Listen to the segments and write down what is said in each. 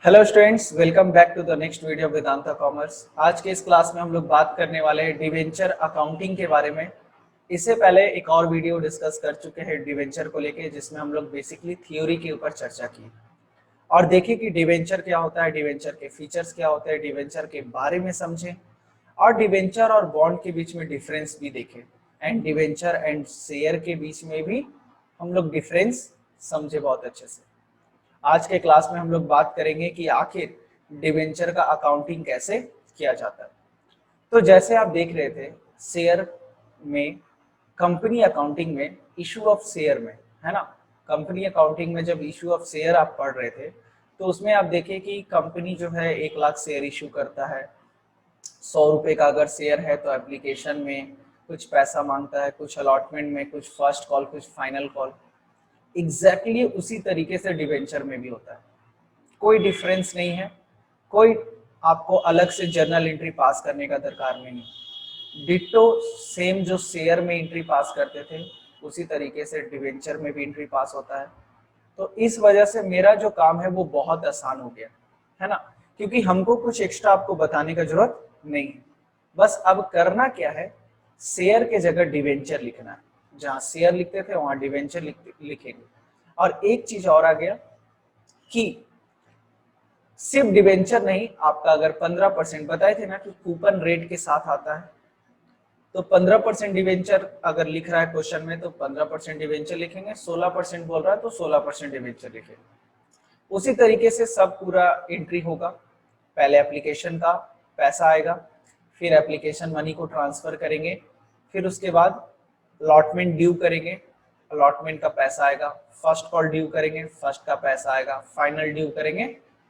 Hello students, welcome back to the next video Vedanta commerce. आज के इस क्लास में हम लोग बात करने वाले हैं डिवेंचर अकाउंटिंग के बारे में। इससे पहले एक और वीडियो डिस्कस कर चुके हैं डिवेंचर को लेके, जिसमें हम लोग बेसिकली थ्योरी के ऊपर चर्चा की और देखे कि डिवेंचर क्या होता है, डिवेंचर के फीचर्स क्या होते हैं, डिवेंचर के बारे में समझे और डिवेंचर और बॉन्ड के बीच में डिफरेंस भी देखे एंड डिवेंचर एंड शेयर के बीच में भी हम लोग डिफरेंस समझे बहुत अच्छे से। आज के क्लास में हम लोग बात करेंगे कि आखिर डिवेंचर का अकाउंटिंग कैसे किया जाता है। तो जैसे आप देख रहे थे शेयर में, कंपनी अकाउंटिंग में इशू ऑफ शेयर में, है ना, कंपनी अकाउंटिंग में जब इशू ऑफ शेयर आप पढ़ रहे थे तो उसमें आप देखें कि कंपनी जो है 1 लाख शेयर इशू करता है। 100 रुपए का अगर शेयर है तो एप्लीकेशन में कुछ पैसा मांगता है, कुछ अलॉटमेंट में, कुछ फर्स्ट कॉल, कुछ फाइनल कॉल। एग्जैक्टली उसी तरीके से डिवेंचर में भी होता है, कोई डिफरेंस नहीं है। कोई आपको अलग से जर्नल एंट्री पास करने का दरकार नहीं है। डिट्टो सेम जो शेयर में एंट्री पास करते थे उसी तरीके से डिवेंचर में भी एंट्री पास होता है। तो इस वजह से मेरा जो काम है वो बहुत आसान हो गया है ना, क्योंकि हमको कुछ एक्स्ट्रा आपको बताने का जरूरत नहीं है। बस अब करना क्या है, शेयर के जगह डिवेंचर लिखना है। जहाँ शेयर लिखते थे वहां डिवेंचर लिखेंगे। और एक चीज और आ गया कि सिर्फ डिवेंचर नहीं, आपका अगर 15% बताए थे ना कि कूपन रेट के साथ आता है, तो 15% डिवेंचर अगर लिख रहा है क्वेश्चन में तो 15% डिवेंचर लिखेंगे। 16% बोल रहा है तो 16% डिवेंचर लिखेंगे। उसी तरीके से सब पूरा एंट्री होगा। पहले एप्लीकेशन का पैसा आएगा, फिर एप्लीकेशन मनी को ट्रांसफर करेंगे, फिर उसके बाद अलॉटमेंट ड्यू करेंगे, अलॉटमेंट का पैसा आएगा, फर्स्ट कॉल ड्यू करेंगे, फर्स्ट का पैसा आएगा, फाइनल ड्यू करेंगे,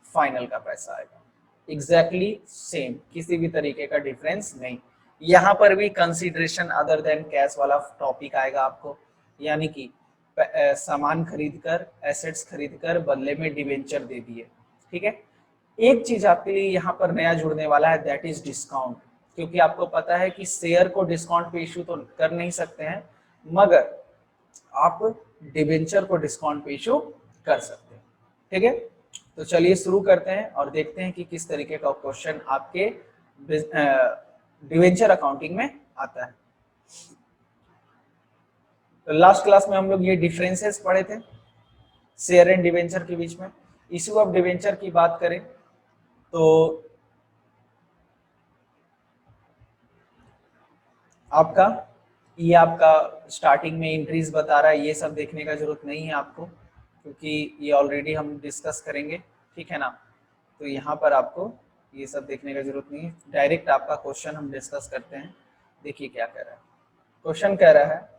फाइनल का पैसा आएगा। एग्जैक्टली सेम, किसी भी तरीके का डिफरेंस नहीं। यहाँ पर भी कंसीडरेशन अदर देन कैश वाला टॉपिक आएगा आपको, यानी कि सामान खरीद कर, एसेट्स खरीद कर बदले में डिवेंचर दे दिए। ठीक है, एक चीज आपके लिए यहाँ पर नया जुड़ने वाला है, दैट इज डिस्काउंट। क्योंकि आपको पता है कि शेयर को डिस्काउंट पे इशू तो कर नहीं सकते हैं, मगर आप डिवेंचर को डिस्काउंट पे इशू कर सकते हैं। ठीक है, तो चलिए शुरू करते हैं और देखते हैं कि किस तरीके का क्वेश्चन आपके डिवेंचर अकाउंटिंग में आता है। तो लास्ट क्लास में हम लोग ये डिफरेंसेस पढ़े थे शेयर एंड डिवेंचर के बीच में। इशू ऑफ डिवेंचर की बात करें तो आपका ये आपका स्टार्टिंग में एंट्रीज बता रहा है, ये सब देखने का जरूरत नहीं है आपको, क्योंकि ये ऑलरेडी हम डिस्कस करेंगे। ठीक है ना, तो यहाँ पर आपको ये सब देखने का जरूरत नहीं है। डायरेक्ट आपका क्वेश्चन हम डिस्कस करते हैं। देखिए क्या कह रहा है क्वेश्चन। कह रहा है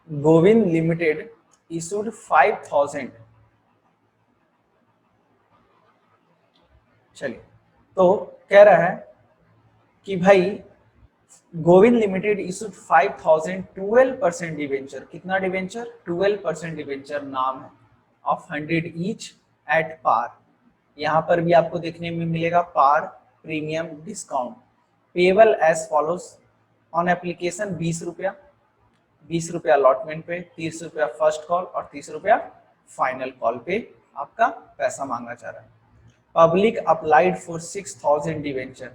गोविंद लिमिटेड इशूड 5000। चलिए, तो कह रहा है कि भाई गोविंद लिमिटेड इशूड 5000 12% डिवेंचर। कितना डिवेंचर? 12% डिवेंचर नाम है ऑफ 100 ईच एट पार। यहाँ पर भी आपको देखने में मिलेगा par, premium, discount. Payable as follows. On application 20 रुपया, 20 रुपया अलॉटमेंट पे, 30 रुपया फर्स्ट कॉल और 30 रुपया फाइनल कॉल पे आपका पैसा मांगना चाह रहा है। Public applied for 6000 debenture.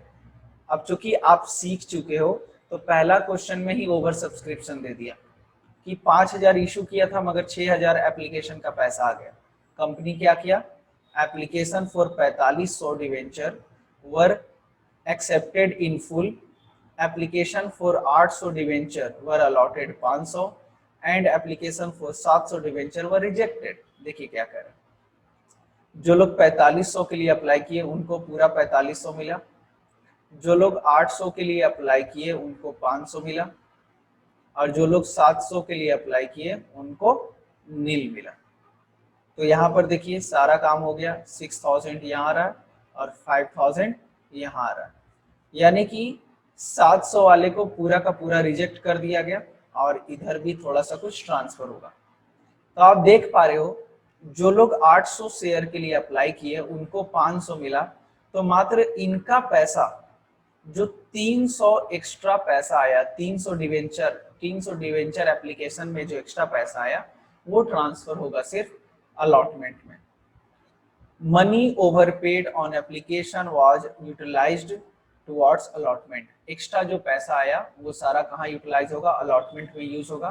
अब चूंकि आप सीख चुके हो तो पहला क्वेश्चन में ही ओवर सब्सक्रिप्शन दे दिया कि 5000 इशू किया था मगर 6000 एप्लीकेशन का पैसा आ गया। कंपनी क्या किया, application for 4500 debenture were accepted in full, application for 800 debenture were allotted 500 and application for 700 debenture were rejected. देखिए क्या कह रहे हैं, जो लोग 4500 के लिए अप्लाई किए उनको पूरा 4500 मिला, जो लोग 800 के लिए अप्लाई किए उनको 500 मिला, और जो लोग 700 के लिए अप्लाई किए उनको नील मिला। तो यहाँ पर देखिए सारा काम हो गया। 6000 यहाँ आ रहा है और 5000 यहाँ आ रहा है, यानी कि 700 वाले को पूरा का पूरा रिजेक्ट कर दिया गया और इधर भी थोड़ा सा कुछ ट्रांसफर होगा। तो आप देख पा रहे हो जो लोग 800 शेयर के लिए अप्लाई किए उनको 500 मिला, तो मात्र इनका पैसा जो 300 एक्स्ट्रा पैसा आया, 300 डिवेंचर एप्लीकेशन में जो एक्स्ट्रा पैसा आया वो ट्रांसफर होगा सिर्फ अलॉटमेंट में। Money overpaid on application was utilised towards allotment. Extra जो पैसा आया वो सारा कहाँ यूटिलाइज होगा? अलॉटमेंट में यूज होगा।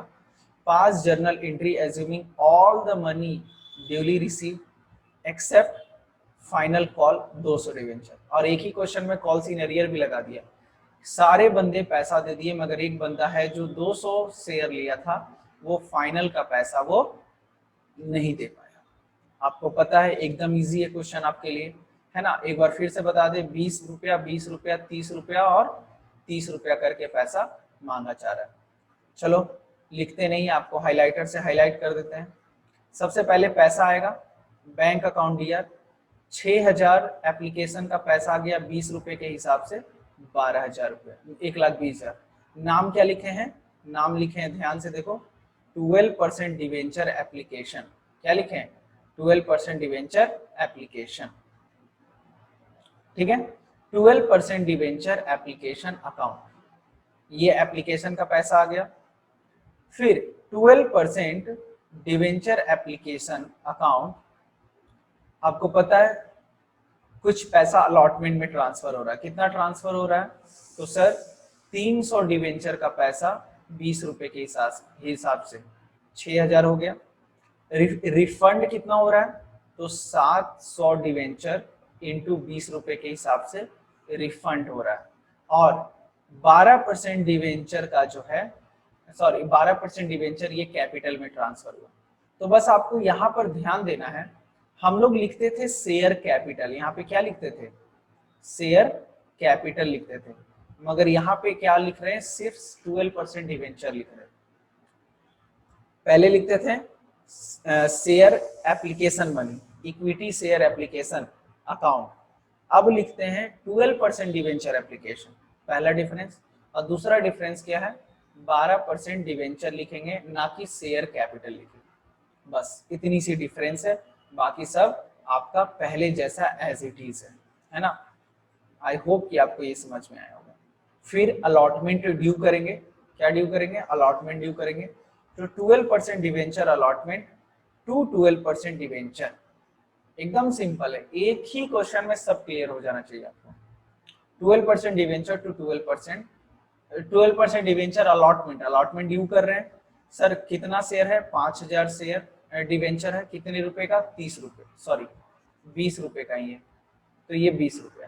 Pass journal entry assuming all the money duly receive except final call 200 debenture. और एक ही क्वेश्चन में कॉल सीन एरियर भी लगा दिया। सारे बंदे पैसा दे दिए मगर एक बंदा है जो 200 शेयर लिया था, वो फाइनल का पैसा वो नहीं दे पाया। आपको पता है एकदम इजी है क्वेश्चन आपके लिए, है ना। एक बार फिर से बता दे, 20 रुपया, 20 रुपया, 30 रुपया और 30 रुपया करके पैसा मांगा जा रहा है। चलो लिखते नहीं, आपको हाइलाइटर से हाईलाइट कर देते हैं। सबसे पहले पैसा आएगा बैंक अकाउंट डियर, 6000 एप्लीकेशन का पैसा आ गया 20 रुपए के हिसाब से 12,000 रुपये, 1,20,000। नाम क्या लिखे हैं? नाम लिखे हैं, ध्यान से देखो, 12% डिवेंचर एप्लीकेशन। क्या लिखे हैं? 12% डिवेंचर एप्लीकेशन, ठीक है। 12% डिवेंचर एप्लीकेशन अकाउंट, ये एप्लीकेशन का पैसा आ गया। फिर 12% डिवेंचर एप्लीकेशन अकाउंट, आपको पता है कुछ पैसा अलॉटमेंट में ट्रांसफर हो रहा है। कितना ट्रांसफर हो रहा है? तो सर 300 डिवेंचर का पैसा 20 रुपए के हिसाब से 6000 हो गया। रिफंड कितना हो रहा है? तो 700 डिवेंचर इंटू 20 रुपए के हिसाब से रिफंड हो रहा है। और 12% डिवेंचर का जो है, सॉरी 12% डिवेंचर ये कैपिटल में ट्रांसफर हुआ। तो बस आपको यहाँ पर ध्यान देना है, हम लोग लिखते थे शेयर कैपिटल, यहाँ पे क्या लिखते थे? शेयर कैपिटल लिखते थे, मगर यहाँ पे क्या लिख रहे हैं? सिर्फ 12% डिवेंचर लिख रहे हैं। पहले लिखते थे share application money, equity share application account, अब लिखते हैं 12% डिवेंचर एप्लीकेशन। पहला डिफरेंस। और दूसरा डिफरेंस क्या है? 12% डिवेंचर लिखेंगे, ना कि शेयर कैपिटल लिखेंगे। बस इतनी सी डिफरेंस है, बाकी सब आपका पहले जैसा एज इट इज है ना। आई होप कि आपको ये समझ में आया होगा। फिर अलॉटमेंट ड्यू करेंगे। क्या ड्यू करेंगे? अलॉटमेंट ड्यू करेंगे। तो 12% डिवेंचर अलॉटमेंट टू 12% डिवेंचर, एकदम सिंपल है, एक ही क्वेश्चन में सब क्लियर हो जाना चाहिए आपको। 12% debenture to 12% debenture allotment due कर रहे हैं। सर कितना शेयर है? 5000 शेयर डिवेंचर है। कितने रुपए का? 30 रुपए, सॉरी 20 रुपए का ही है, तो ये 20 रुपया,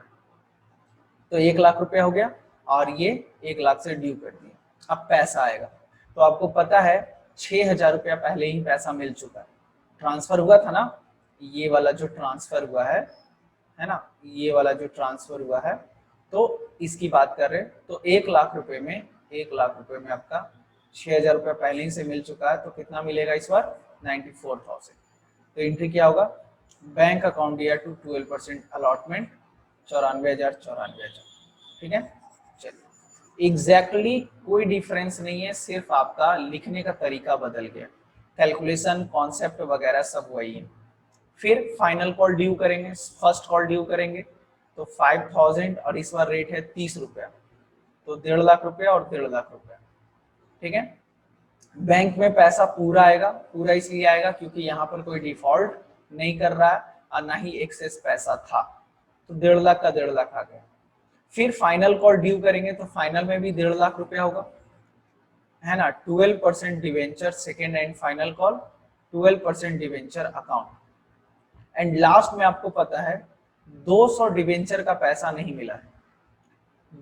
तो 1 लाख रुपया हो गया। और ये 1 लाख से ड्यू कर दिया। अब पैसा आएगा, तो आपको पता है 6000 रुपया पहले ही पैसा मिल चुका है, ट्रांसफर हुआ था ना। ये वाला जो ट्रांसफर हुआ है ना, ये वाला जो ट्रांसफर हुआ है, तो इसकी बात कर रहे हैं। तो 1 लाख रुपए में, 1 लाख रुपए में आपका 6000 रुपया पहले ही से मिल चुका है, तो कितना मिलेगा इस बार? 94,000। तो एंट्री क्या होगा? Bank account dear to 12% allotment 94,000। ठीक है, चलिए एग्जैक्टली कोई डिफरेंस नहीं है, सिर्फ आपका लिखने का तरीका बदल गया, कैलकुलेशन कॉन्सेप्ट वगैरह सब वही है। फिर फाइनल कॉल ड्यू करेंगे, फर्स्ट कॉल ड्यू करेंगे तो 5000 और इस बार रेट है 30 रुपया, तो 1.5 लाख रुपया और 1.5 लाख रुपया। ठीक है, बैंक में पैसा पूरा आएगा, पूरा इसलिए आएगा क्योंकि यहाँ पर कोई डिफॉल्ट नहीं कर रहा है और ना ही एक्सेस पैसा था, तो 1.5 लाख का 1.5 लाख आ गया। फिर फाइनल कॉल ड्यू करेंगे तो फाइनल में भी 1.5 लाख रुपया होगा, है ना। 12% debenture second and final call, 12% debenture account. And last में आपको पता है 200 डिवेंचर का पैसा नहीं मिला है।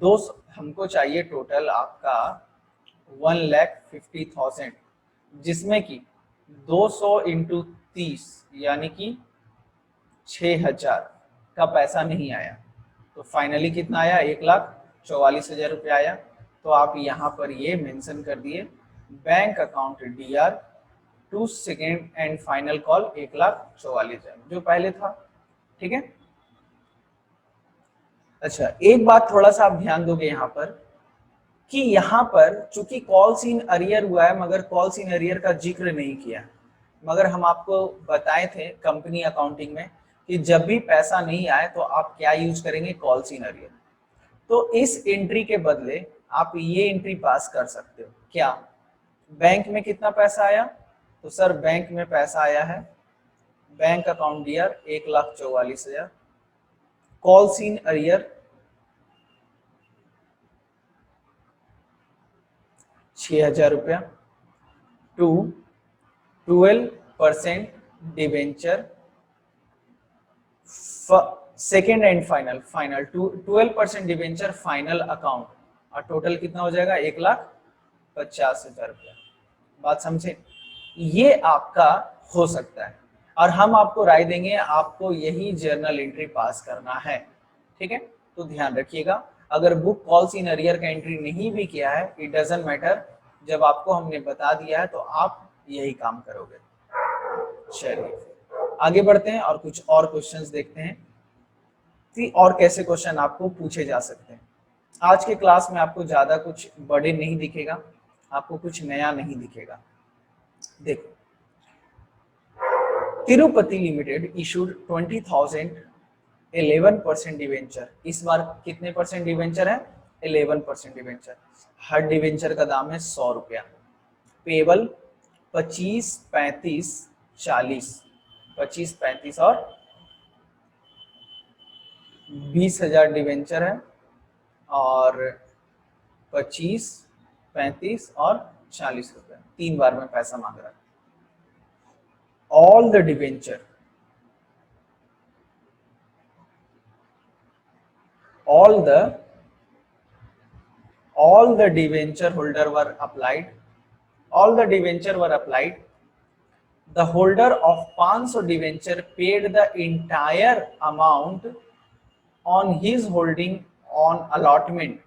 200 हमको चाहिए टोटल आपका 1,50,000, जिसमें कि 200 इंटू 30 यानी कि 6000 का पैसा नहीं आया। तो फाइनली कितना आया? 1,44,000 रुपया आया। तो आप यहाँ पर ये मेंशन कर दिए bank account DR to second and final call 1,44,000 जो पहले था। ठीक है, अच्छा एक बात थोड़ा सा आप ध्यान दोगे यहाँ पर कि यहाँ पर चूंकि कॉल सीन अरियर हुआ है मगर कॉल सीन अरियर का जिक्र नहीं किया, मगर हम आपको बताए थे कंपनी अकाउंटिंग में कि जब भी पैसा नहीं आए तो आप क्या यूज करेंगे? Call in arrear. तो इस एंट्री के बदले आप ये एंट्री पास कर सकते हो। क्या? बैंक में कितना पैसा आया? तो सर बैंक में पैसा आया है, bank account dear 1,44,000, calls in arrear 6,000 रुपया, to 12% debenture, second and final 12% debenture final account, और टोटल कितना हो जाएगा? 1,50,000 रुपया। बात समझे? ये आपका हो सकता है और हम आपको राय देंगे, आपको यही जर्नल एंट्री पास करना है। ठीक है, तो ध्यान रखिएगा। अगर बुक कॉल्स इन अरियर का एंट्री नहीं भी किया है, इट डजंट मैटर, जब आपको हमने बता दिया है तो आप यही काम करोगे। चलिए आगे बढ़ते हैं और कुछ और क्वेश्चंस देखते हैं कि और कैसे क्वेश्चन आपको पूछे जा सकते हैं। आज के क्लास में आपको ज्यादा कुछ बड़े नहीं दिखेगा, आपको कुछ नया नहीं दिखेगा। देखो, तिरुपति लिमिटेड इशूड 20,000 11% डिवेंचर। इस बार कितने परसेंट डिवेंचर है? 11% डिवेंचर। हर डिवेंचर का दाम है 100 रुपया। पेबल 25, 35, 40, 25, 35 और 20,000 डिवेंचर है और 25, 35 और 40 रुपए, 3 बार में पैसा मांग रहा है। All the debenture, all the debenture holder were applied, all the debenture were applied, the holder of 500 debenture paid the entire amount on his holding on allotment।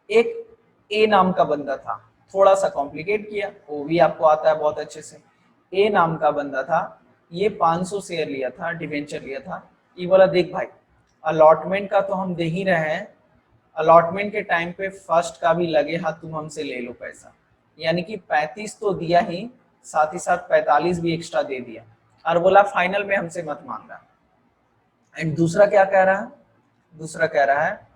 एक ए नाम का बंदा था, थोड़ा सा कॉम्प्लिकेट किया, वो भी आपको आता है बहुत अच्छे से। ए नाम का बंदा था, ये 500 शेयर लिया था, डिवेंचर लिया था। ये बोला देख भाई, अलॉटमेंट का तो हम दे ही रहे हैं, अलॉटमेंट के टाइम पे फर्स्ट का भी लगे हाथ तुम हमसे ले लो पैसा, यानी कि 35 तो दिया ही, साथ ही साथ 45 भी एक्स्ट्रा दे दिया, और बोला फाइनल में हमसे मत मांगना। एंड दूसरा क्या कह रहा है? दूसरा कह रहा है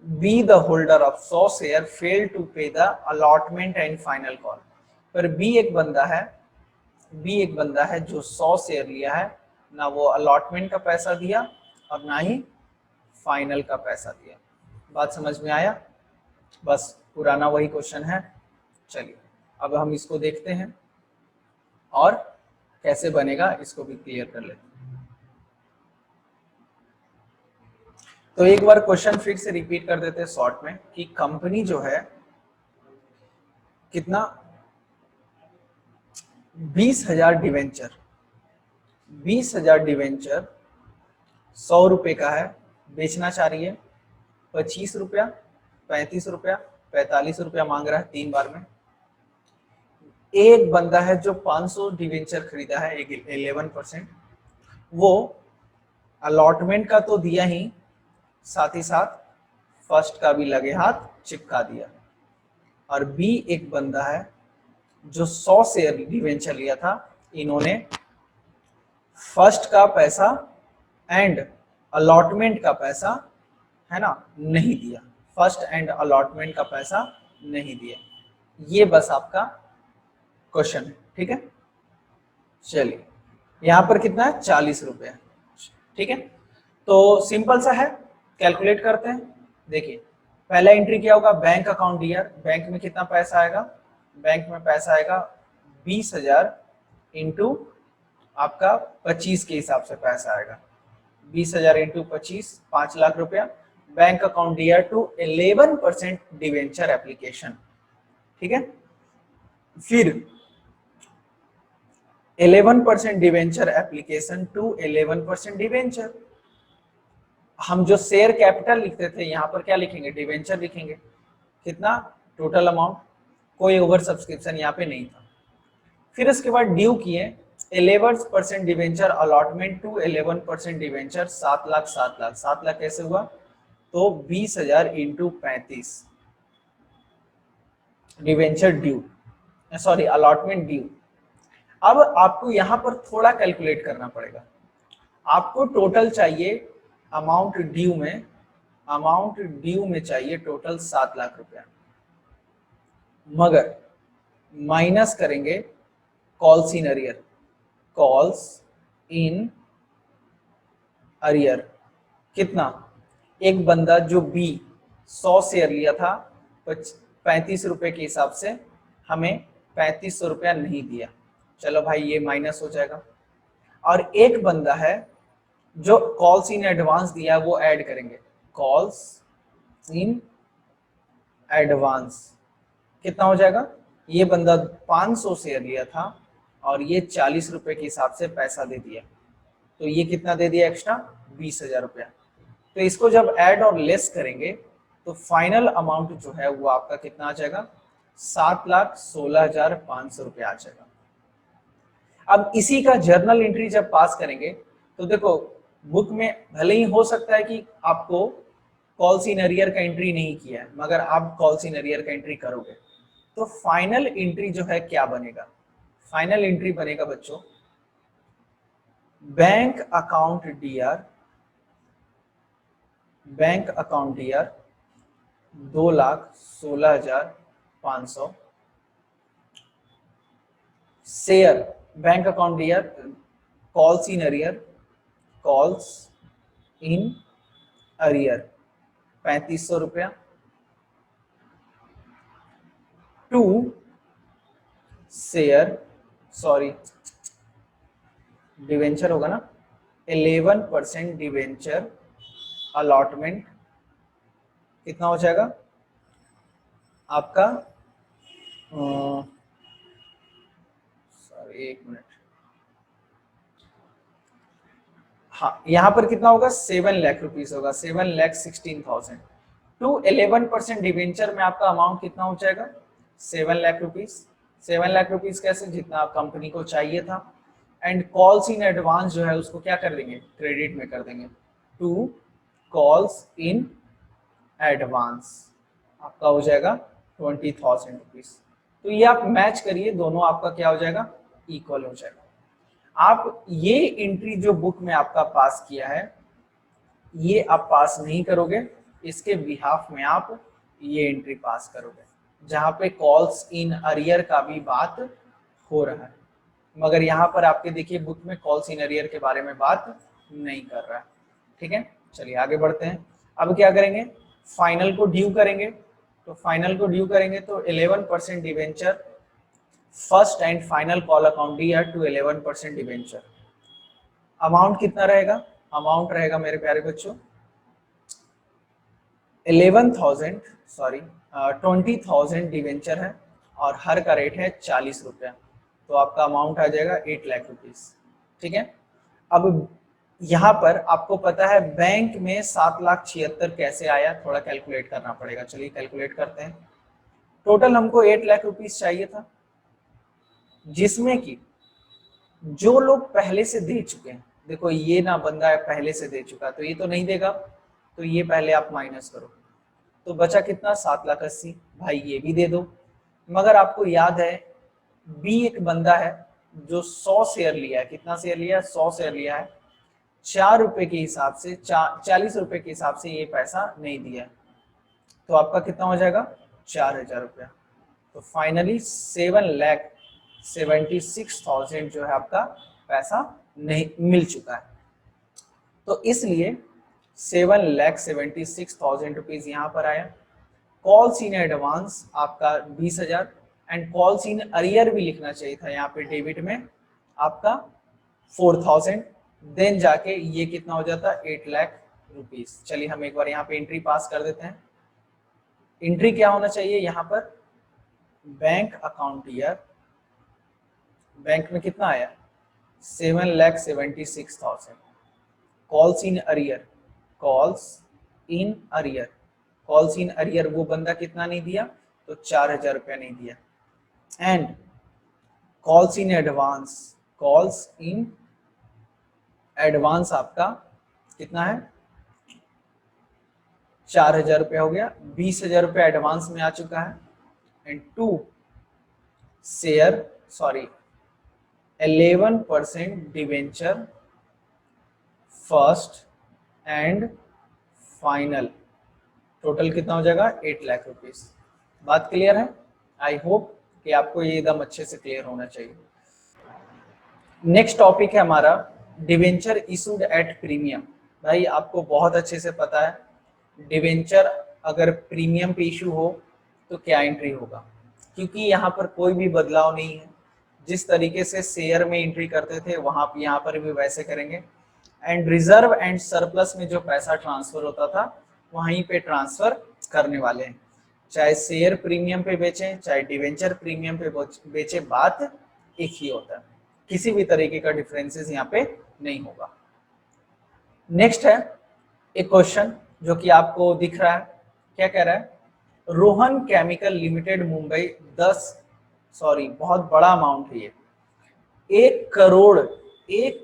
be the holder of 100 share fail to pay the allotment and final call. पर बी एक बंदा है जो 100 शेयर लिया है, ना वो अलॉटमेंट का पैसा दिया और ना ही फाइनल का पैसा दिया। बात समझ में आया? बस पुराना वही क्वेश्चन है। चलिए अब हम इसको देखते हैं और कैसे बनेगा इसको भी क्लियर कर लेते हैं। तो एक बार क्वेश्चन फिर से रिपीट कर देते हैं शॉर्ट में कि कंपनी जो है कितना 20,000 डिवेंचर 100 रुपए का है, बेचना चाह रही है 25 रुपया, 35 रुपया, 45 रुपया मांग रहा है 3 बार में। एक बंदा है जो 500 डिवेंचर खरीदा है 11%, वो अलॉटमेंट का तो दिया ही, साथ ही साथ फर्स्ट का भी लगे हाथ चिपका दिया। और बी एक बंदा है जो 100 शेयर डिवेंचर लिया था, इन्होंने फर्स्ट का पैसा एंड अलॉटमेंट का पैसा है ना नहीं दिया, फर्स्ट एंड अलॉटमेंट का पैसा नहीं दिया। ये बस आपका क्वेश्चन है। ठीक है, चलिए यहां पर कितना है? 40 रुपये। ठीक है, तो सिंपल सा है, कैलकुलेट करते हैं। देखिए पहला एंट्री क्या होगा? बैंक अकाउंट डियर, बैंक में कितना पैसा आएगा? बैंक में पैसा आएगा 20,000 इंटू आपका 25 के हिसाब से पैसा आएगा, 20,000 इंटू 25, 5 लाख रुपया। Bank account dear to 11% debenture application. ठीक है, फिर 11% डिवेंचर एप्लीकेशन टू 11% डिवेंचर। हम जो शेयर कैपिटल लिखते थे यहाँ पर क्या लिखेंगे? डिवेंचर लिखेंगे। कितना? टोटल अमाउंट, कोई ओवर सब्सक्रिप्शन यहाँ पे नहीं था। फिर इसके बाद ड्यू किए 11% debenture allotment to 11% debenture, 7 lakh 7 lakh 7 lakh कैसे हुआ? तो 20,000 into 35 debenture due, sorry allotment due. अब आपको यहाँ पर थोड़ा कैलकुलेट करना पड़ेगा। आपको टोटल चाहिए अमाउंट ड्यू में, अमाउंट ड्यू में चाहिए टोटल 7 लाख रुपया, मगर माइनस करेंगे calls in arrear, calls in arrear कितना, एक बंदा जो बी 100 शेयर लिया था 35 रुपए के हिसाब से हमें 3500 रुपया नहीं दिया, चलो भाई ये माइनस हो जाएगा। और एक बंदा है जो कॉल्स इन एडवांस दिया, वो ऐड करेंगे कॉल्स इन एडवांस, कितना हो जाएगा, ये बंदा 500 शेयर लिया था और ये 40 रुपए के हिसाब से पैसा दे दिया, तो ये कितना दे दिया एक्स्ट्रा, 20,000 रुपया। तो इसको जब ऐड और लेस करेंगे तो फाइनल अमाउंट जो है वो आपका कितना आ जाएगा, 7,16,500 रुपया आ जाएगा। अब इसी का जर्नल एंट्री जब पास करेंगे तो देखो बुक में भले ही हो सकता है कि आपको कॉल्स इन अरियर का एंट्री नहीं किया है, मगर आप कॉल्स इन अरियर का एंट्री करोगे तो फाइनल एंट्री जो है क्या बनेगा, फाइनल एंट्री बनेगा बच्चों bank account D R, bank account D R 2,16,500 share bank account D R calls in arrear, calls in arrear 3500 रुपया, टू शेयर सॉरी डिवेंचर होगा ना, 11% डिवेंचर अलॉटमेंट कितना हो जाएगा आपका, सॉरी एक मिनट, हाँ यहाँ पर कितना होगा 7 लाख रुपीस होगा, 7,16,000 टू 11% डिवेंचर में आपका अमाउंट कितना हो जाएगा 7 लाख रुपीस। 7 लाख रुपीस कैसे, जितना कंपनी को चाहिए था, एंड कॉल्स इन एडवांस जो है उसको क्या कर देंगे, क्रेडिट में कर देंगे, टू कॉल्स इन एडवांस आपका हो जाएगा 20,000 रुपीज। तो ये आप मैच करिए, दोनों आपका क्या हो जाएगा, इक्वल हो जाएगा। आप ये एंट्री जो बुक में आपका पास किया है ये आप पास नहीं करोगे, इसके बिहाफ में आप ये एंट्री पास करोगे जहां पे कॉल्स इन अरियर का भी बात हो रहा है, मगर यहाँ पर आपके देखिए बुक में कॉल्स इन अरियर के बारे में बात नहीं कर रहा है। ठीक है, चलिए आगे बढ़ते हैं। अब क्या करेंगे, फाइनल को ड्यू करेंगे, तो फाइनल को ड्यू करेंगे तो 11% debenture first and final call account DR to 11% debenture, amount कितना रहेगा, अमाउंट रहेगा मेरे प्यारे बच्चों 20,000 डिवेंचर है और हर का रेट है 40 रुपया, तो आपका अमाउंट आ जाएगा 8 लाख रुपीस। ठीक है, अब यहाँ पर आपको पता है बैंक में 7,76,000 कैसे आया, थोड़ा कैलकुलेट करना पड़ेगा, चलिए कैलकुलेट करते हैं। टोटल हमको 8 लाख रुपीस चाहिए था, जिसमें कि जो लोग पहले से दे चुके हैं, देखो ये ना बंदा है पहले से दे चुका तो ये तो नहीं देगा, तो ये पहले आप माइनस करो, तो बचा कितना 7,80,000, भाई ये भी दे दो। मगर आपको याद है बी एक बंदा है जो 100 शेयर लिया है, कितना शेयर लिया है 100 शेयर लिया है, 4 रुपए के हिसाब से 40 रुपए के हिसाब से ये पैसा नहीं दिया, तो आपका कितना हो जाएगा 4,000 रुपया। तो फाइनली 7,76,000 जो है आपका पैसा नहीं मिल चुका है, तो इसलिए 7,76,000 रुपीज यहाँ पर आया। कॉल्स इन एडवांस आपका 20,000 एंड कॉल्स इन अरियर भी लिखना चाहिए था यहाँ पे डेबिट में आपका 4,000, देन जाके ये कितना हो जाता 8 लाख रुपीज। चलिए हम एक बार यहाँ पे एंट्री पास कर देते हैं। एंट्री क्या होना चाहिए यहाँ पर, बैंक अकाउंट ईयर, बैंक में कितना आया 7,76,000, calls in arrear, calls in arrear, calls in arrear वो बंदा कितना नहीं दिया, तो 4,000 रुपया नहीं दिया, and calls in advance, calls in advance आपका कितना है 4,000 रुपया हो गया, 20,000 रुपया एडवांस में आ चुका है, and to share sorry 11% debenture first and final total कितना हो जाएगा 8 लाख रुपीस। बात क्लियर है? आई होप कि आपको ये एकदम अच्छे से क्लियर होना चाहिए। नेक्स्ट टॉपिक है हमारा डिवेंचर इशूड एट प्रीमियम। भाई आपको बहुत अच्छे से पता है डिवेंचर अगर प्रीमियम पे इशू हो तो क्या एंट्री होगा, क्योंकि यहाँ पर कोई भी बदलाव नहीं है। जिस तरीके से शेयर में एंट्री करते थे वहां यहाँ पर भी वैसे करेंगे। एंड रिजर्व एंड सरप्लस में जो पैसा ट्रांसफर होता था वहीं पे ट्रांसफर करने वाले हैं। चाहे शेयर प्रीमियम पे बेचें चाहे डिवेंचर प्रीमियम पे बेचे, बात एक ही होता है, किसी भी तरीके का डिफरेंसेस यहाँ पे नहीं होगा। नेक्स्ट है एक क्वेश्चन जो कि आपको दिख रहा है, क्या कह रहा है, रोहन केमिकल लिमिटेड मुंबई बहुत बड़ा अमाउंट है ये, 1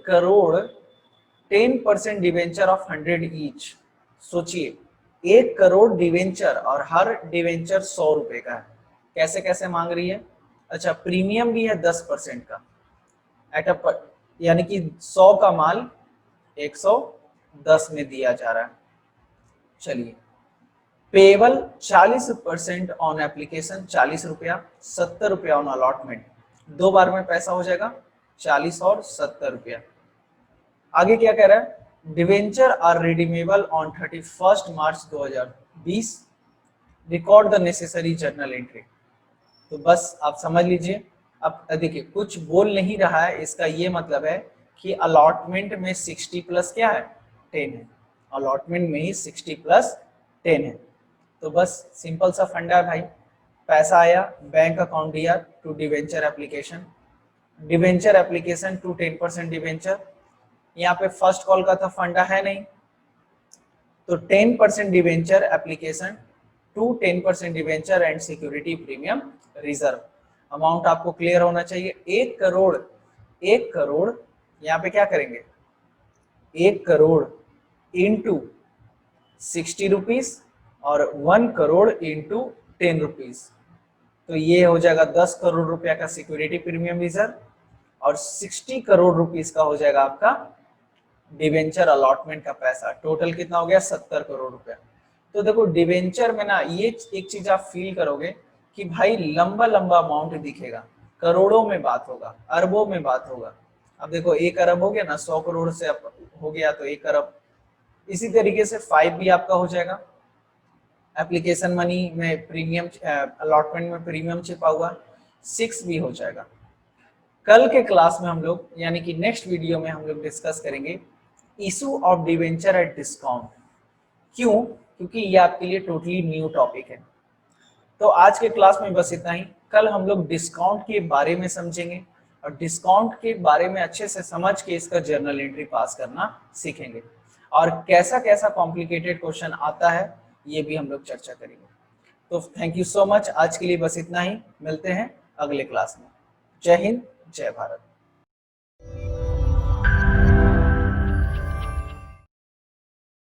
करोड़ 10% डिवेंचर ऑफ 100 ईच। सोचिए 1 करोड़ डिवेंचर और हर डिवेंचर 100 रुपए का है। कैसे कैसे मांग रही है? अच्छा प्रीमियम भी है 10% का एट अ, यानी कि 100 का माल 110 में दिया जा रहा है। चलिए पेबल 40% ऑन एप्लीकेशन 40 रुपया, 70 रुपया ऑन अलॉटमेंट, 2 बार में पैसा हो जाएगा 40 और 70 रुपया। आगे क्या कह रहा है, debenture are redeemable on 31 March 2020, record the necessary journal entry. तो बस आप समझ लीजिए। अब देखिए कुछ बोल नहीं रहा है, इसका ये मतलब है कि अलॉटमेंट में 60 प्लस क्या है 10 है, अलॉटमेंट में ही 60 प्लस 10 है। तो बस सिंपल सा फंडा है भाई, पैसा आया बैंक अकाउंट दिया to debenture application, debenture application to 10% debenture. यहाँ पे फर्स्ट कॉल का था फंडा है नहीं, तो 10% debenture application to 10% debenture and security premium reserve. Amount आपको क्लियर होना चाहिए। 1 करोड़ यहाँ पे क्या करेंगे, 1 करोड़ इंटू 60 रुपीज और 1 करोड़ इंटू 10 रुपीज, तो ये हो जाएगा 10 करोड़ रुपया का सिक्योरिटी प्रीमियम रिजर्व और 60 करोड़ रुपीज का हो जाएगा आपका डिवेंचर अलॉटमेंट का पैसा। टोटल कितना हो गया 70 करोड़ रुपया। तो देखो डिवेंचर में ना ये एक चीज आप फील करोगे कि भाई लंबा लंबा अमाउंट दिखेगा, करोड़ों में बात होगा, अरबों में बात होगा। अब देखो 1 अरब हो गया ना, 100 करोड़ से हो गया तो 1 अरब। इसी तरीके से 5 भी आपका हो जाएगा, एप्लीकेशन मनी में प्रीमियम अलॉटमेंट में प्रीमियम छिपा हुआ, 6 भी हो जाएगा। कल के क्लास में हम लोग यानी कि नेक्स्ट वीडियो में हम लोग डिस्कस करेंगे issue of debenture at discount. क्यों? क्योंकि ये आपके लिए टोटली न्यू टॉपिक है। तो आज के क्लास में बस इतना ही। कल हम लोग डिस्काउंट के बारे में समझेंगे और डिस्काउंट के बारे में अच्छे से समझ के इसका जर्नल एंट्री पास करना सीखेंगे, और कैसा कैसा कॉम्प्लिकेटेड क्वेश्चन आता है ये भी हम लोग चर्चा करेंगे। तो थैंक यू सो मच, आज के लिए बस इतना ही, मिलते हैं अगले क्लास में। जय हिंद, जय भारत।